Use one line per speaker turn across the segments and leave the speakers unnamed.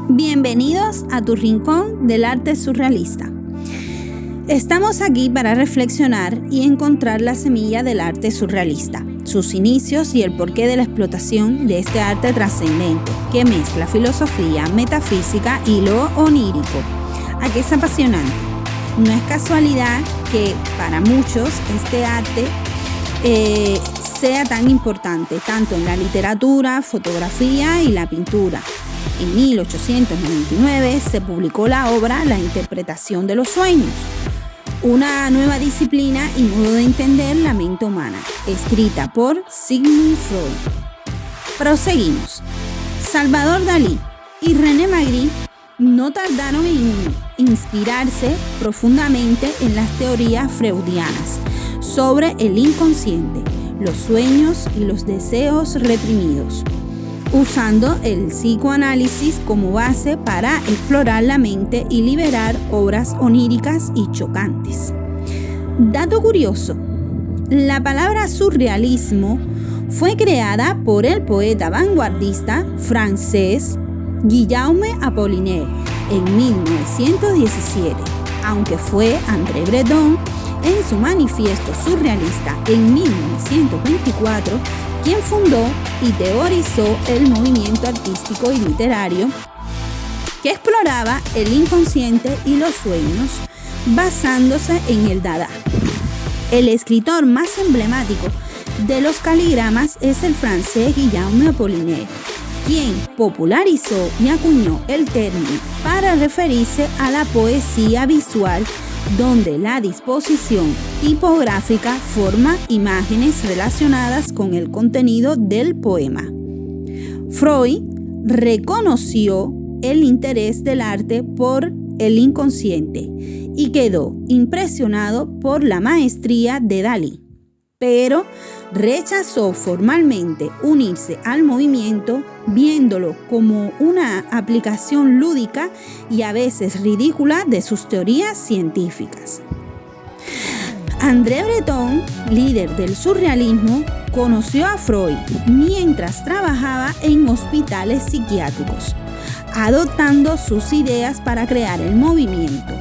Bienvenidos a tu rincón del arte surrealista. Estamos aquí para reflexionar y encontrar la semilla del arte surrealista, sus inicios y el porqué de la explotación de este arte trascendente que mezcla filosofía, metafísica y lo onírico. Aquí es apasionante. No es casualidad que para muchos este arte sea tan importante, tanto en la literatura, fotografía y la pintura. En 1899 se publicó la obra La interpretación de los sueños, una nueva disciplina y modo de entender la mente humana, escrita por Sigmund Freud. Proseguimos. Salvador Dalí y René Magritte no tardaron en inspirarse profundamente en las teorías freudianas sobre el inconsciente, los sueños y los deseos reprimidos, usando el psicoanálisis como base para explorar la mente y liberar obras oníricas y chocantes. Dato curioso, la palabra surrealismo fue creada por el poeta vanguardista francés Guillaume Apollinaire en 1917, aunque fue André Breton en su manifiesto surrealista en 1924 quien fundó y teorizó el movimiento artístico y literario que exploraba el inconsciente y los sueños basándose en el Dada. El escritor más emblemático de los caligramas es el francés Guillaume Apollinaire, quien popularizó y acuñó el término para referirse a la poesía visual donde la disposición tipográfica forma imágenes relacionadas con el contenido del poema. Freud reconoció el interés del arte por el inconsciente y quedó impresionado por la maestría de Dalí, pero rechazó formalmente unirse al movimiento, viéndolo como una aplicación lúdica y a veces ridícula de sus teorías científicas. André Breton, líder del surrealismo, conoció a Freud mientras trabajaba en hospitales psiquiátricos, adoptando sus ideas para crear el movimiento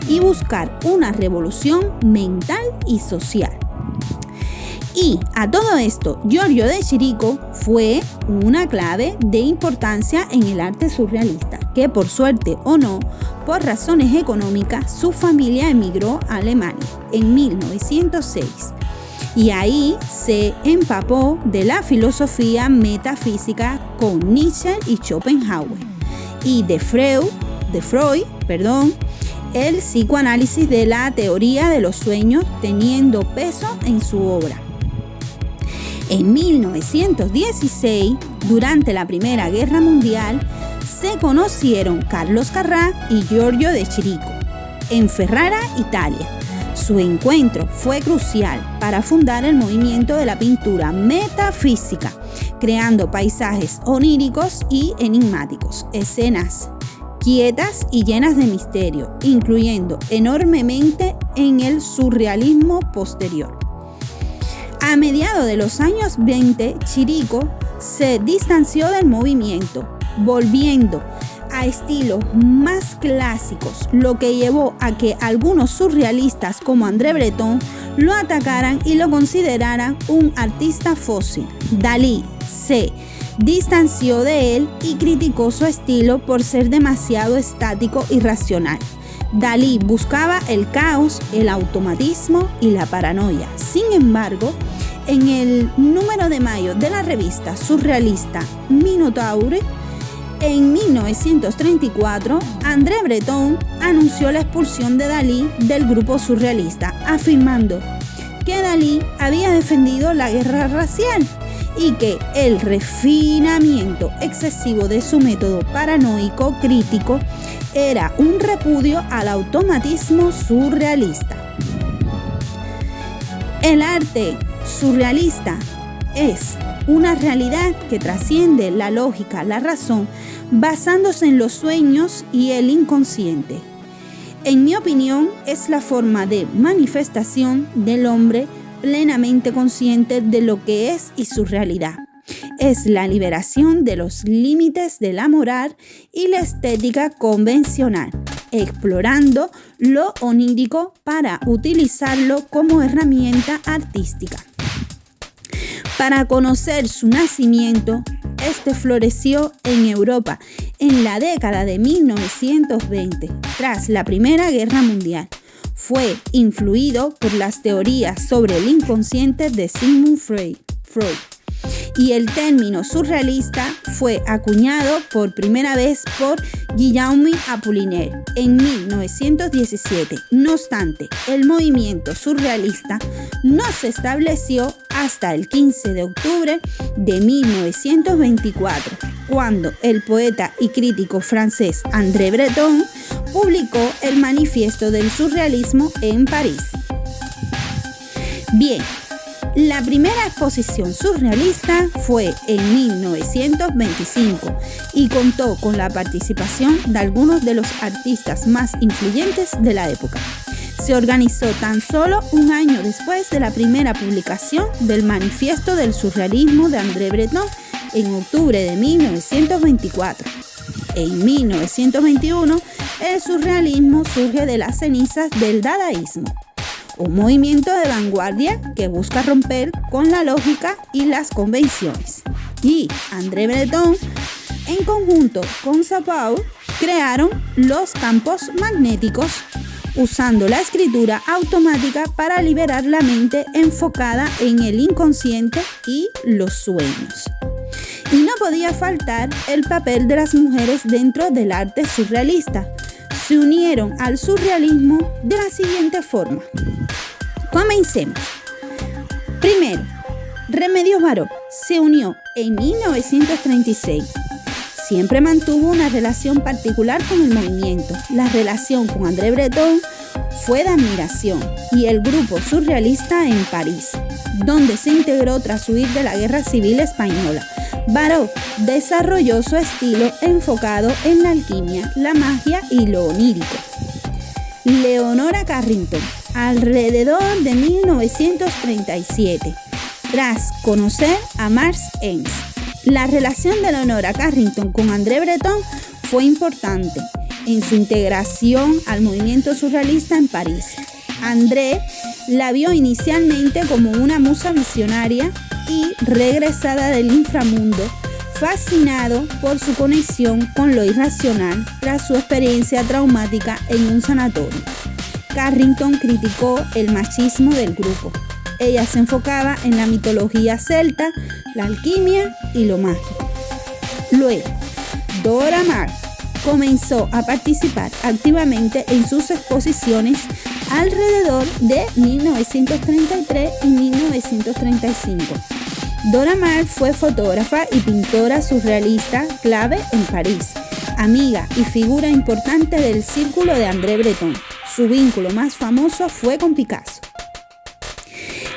y buscar una revolución mental y social. Y a todo esto, Giorgio de Chirico fue una clave de importancia en el arte surrealista, que por suerte o no, por razones económicas, su familia emigró a Alemania en 1906 y ahí se empapó de la filosofía metafísica con Nietzsche y Schopenhauer y de Freud, el psicoanálisis de la teoría de los sueños teniendo peso en su obra. En 1916, durante la Primera Guerra Mundial, se conocieron Carlos Carrà y Giorgio de Chirico en Ferrara, Italia. Su encuentro fue crucial para fundar el movimiento de la pintura metafísica, creando paisajes oníricos y enigmáticos, escenas quietas y llenas de misterio, influyendo enormemente en el surrealismo posterior. A mediados de los años 20, Chirico se distanció del movimiento, volviendo a estilos más clásicos, lo que llevó a que algunos surrealistas como André Breton lo atacaran y lo consideraran un artista fósil. Dalí se distanció de él y criticó su estilo por ser demasiado estático y racional. Dalí buscaba el caos, el automatismo y la paranoia. Sin embargo, en el número de mayo de la revista surrealista Minotaure, en 1934, André Breton anunció la expulsión de Dalí del grupo surrealista, afirmando que Dalí había defendido la guerra racial y que el refinamiento excesivo de su método paranoico crítico era un repudio al automatismo surrealista. El arte surrealista es una realidad que trasciende la lógica, la razón, basándose en los sueños y el inconsciente. En mi opinión, es la forma de manifestación del hombre plenamente consciente de lo que es y su realidad. es la liberación de los límites de la moral y la estética convencional, explorando lo onírico para utilizarlo como herramienta artística. Para conocer su nacimiento, este floreció en Europa en la década de 1920, tras la Primera Guerra Mundial. Fue influido por las teorías sobre el inconsciente de Sigmund Freud. Y el término surrealista fue acuñado por primera vez por Guillaume Apollinaire en 1917. No obstante, el movimiento surrealista no se estableció hasta el 15 de octubre de 1924, cuando el poeta y crítico francés André Breton publicó el Manifiesto del Surrealismo en París. Bien, la primera exposición surrealista fue en 1925 y contó con la participación de algunos de los artistas más influyentes de la época. Se organizó tan solo un año después de la primera publicación del Manifiesto del Surrealismo de André Breton en octubre de 1924. En 1921, el surrealismo surge de las cenizas del dadaísmo, un movimiento de vanguardia que busca romper con la lógica y las convenciones. Y André Breton, en conjunto con Saint-Paul, crearon los campos magnéticos, usando la escritura automática para liberar la mente enfocada en el inconsciente y los sueños. Y no podía faltar el papel de las mujeres dentro del arte surrealista. Se unieron al surrealismo de la siguiente forma. Comencemos. Primero, Remedios Varo se unió en 1936. Siempre mantuvo una relación particular con el movimiento. La relación con André Breton fue de admiración y el grupo surrealista en París, donde se integró tras huir de la Guerra Civil Española. Baró desarrolló su estilo enfocado en la alquimia, la magia y lo onírico. Leonora Carrington, alrededor de 1937, tras conocer a Marx Engels. La relación de Leonora Carrington con André Breton fue importante en su integración al movimiento surrealista en París. André la vio inicialmente como una musa visionaria y regresada del inframundo, fascinado por su conexión con lo irracional tras su experiencia traumática en un sanatorio. Carrington criticó el machismo del grupo. Ella se enfocaba en la mitología celta, la alquimia y lo mágico. Luego, Dora Maar comenzó a participar activamente en sus exposiciones alrededor de 1933 y 1935. Dora Maar fue fotógrafa y pintora surrealista clave en París, amiga y figura importante del círculo de André Breton. Su vínculo más famoso fue con Picasso.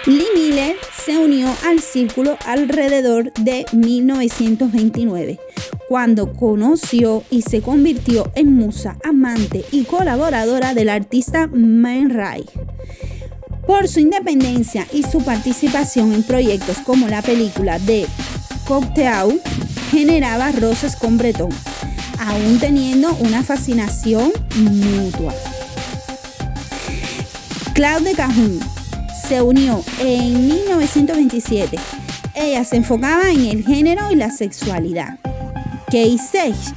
Lee Miller se unió al círculo alrededor de 1929, cuando conoció y se convirtió en musa, amante y colaboradora del artista Man Ray. Por su independencia y su participación en proyectos como la película de Cocteau, generaba roces con Breton, aún teniendo una fascinación mutua. Claude Cahun se unió en 1927. Ella se enfocaba en el género y la sexualidad. Kay Sage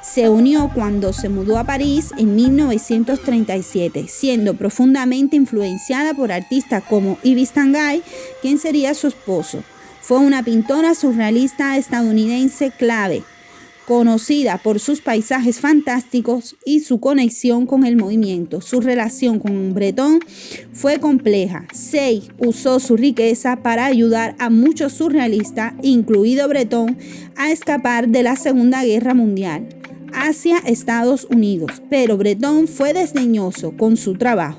se unió cuando se mudó a París en 1937, siendo profundamente influenciada por artistas como Yves Tanguy, quien sería su esposo. Fue una pintora surrealista estadounidense clave, conocida por sus paisajes fantásticos y su conexión con el movimiento. Su relación con Breton fue compleja. Sage usó su riqueza para ayudar a muchos surrealistas, incluido Breton, a escapar de la Segunda Guerra Mundial hacia Estados Unidos, pero Breton fue desdeñoso con su trabajo,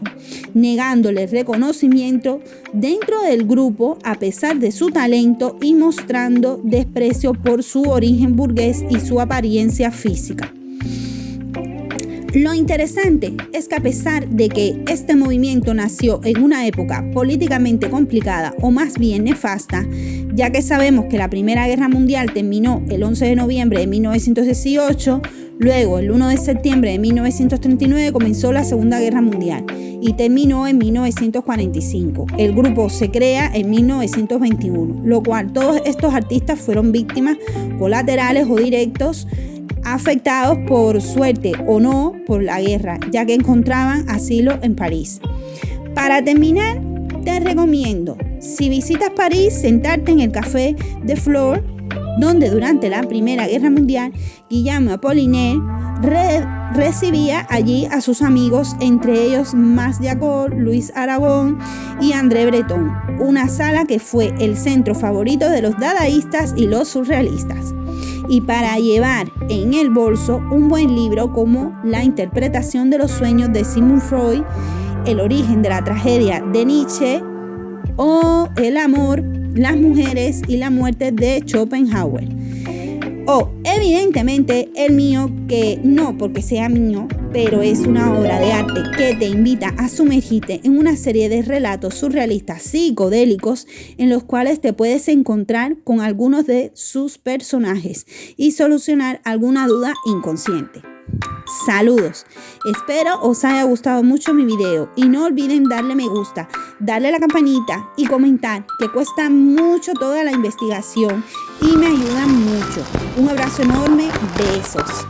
negándole reconocimiento dentro del grupo a pesar de su talento y mostrando desprecio por su origen burgués y su apariencia física. Lo interesante es que a pesar de que este movimiento nació en una época políticamente complicada o más bien nefasta, ya que sabemos que la Primera Guerra Mundial terminó el 11 de noviembre de 1918, luego el 1 de septiembre de 1939 comenzó la Segunda Guerra Mundial y terminó en 1945. El grupo se crea en 1921, lo cual todos estos artistas fueron víctimas colaterales o directos afectados por suerte o no por la guerra, ya que encontraban asilo en París. Para terminar, te recomiendo, si visitas París, sentarte en el Café de Flore, donde durante la Primera Guerra Mundial Guillaume Apollinaire recibía allí a sus amigos, entre ellos Max Jacob, Luis Aragón y André Breton, una sala que fue el centro favorito de los dadaístas y los surrealistas. Y para llevar en el bolso un buen libro como La interpretación de los sueños de Sigmund Freud, El origen de la tragedia de Nietzsche o El amor, las mujeres y la muerte de Schopenhauer. O evidentemente el mío, que no porque sea mío, pero es una obra de arte que te invita a sumergirte en una serie de relatos surrealistas psicodélicos en los cuales te puedes encontrar con algunos de sus personajes y solucionar alguna duda inconsciente. Saludos, espero os haya gustado mucho mi video y no olviden darle me gusta, darle a la campanita y comentar, que cuesta mucho toda la investigación y me ayudan mucho. Un abrazo enorme, besos.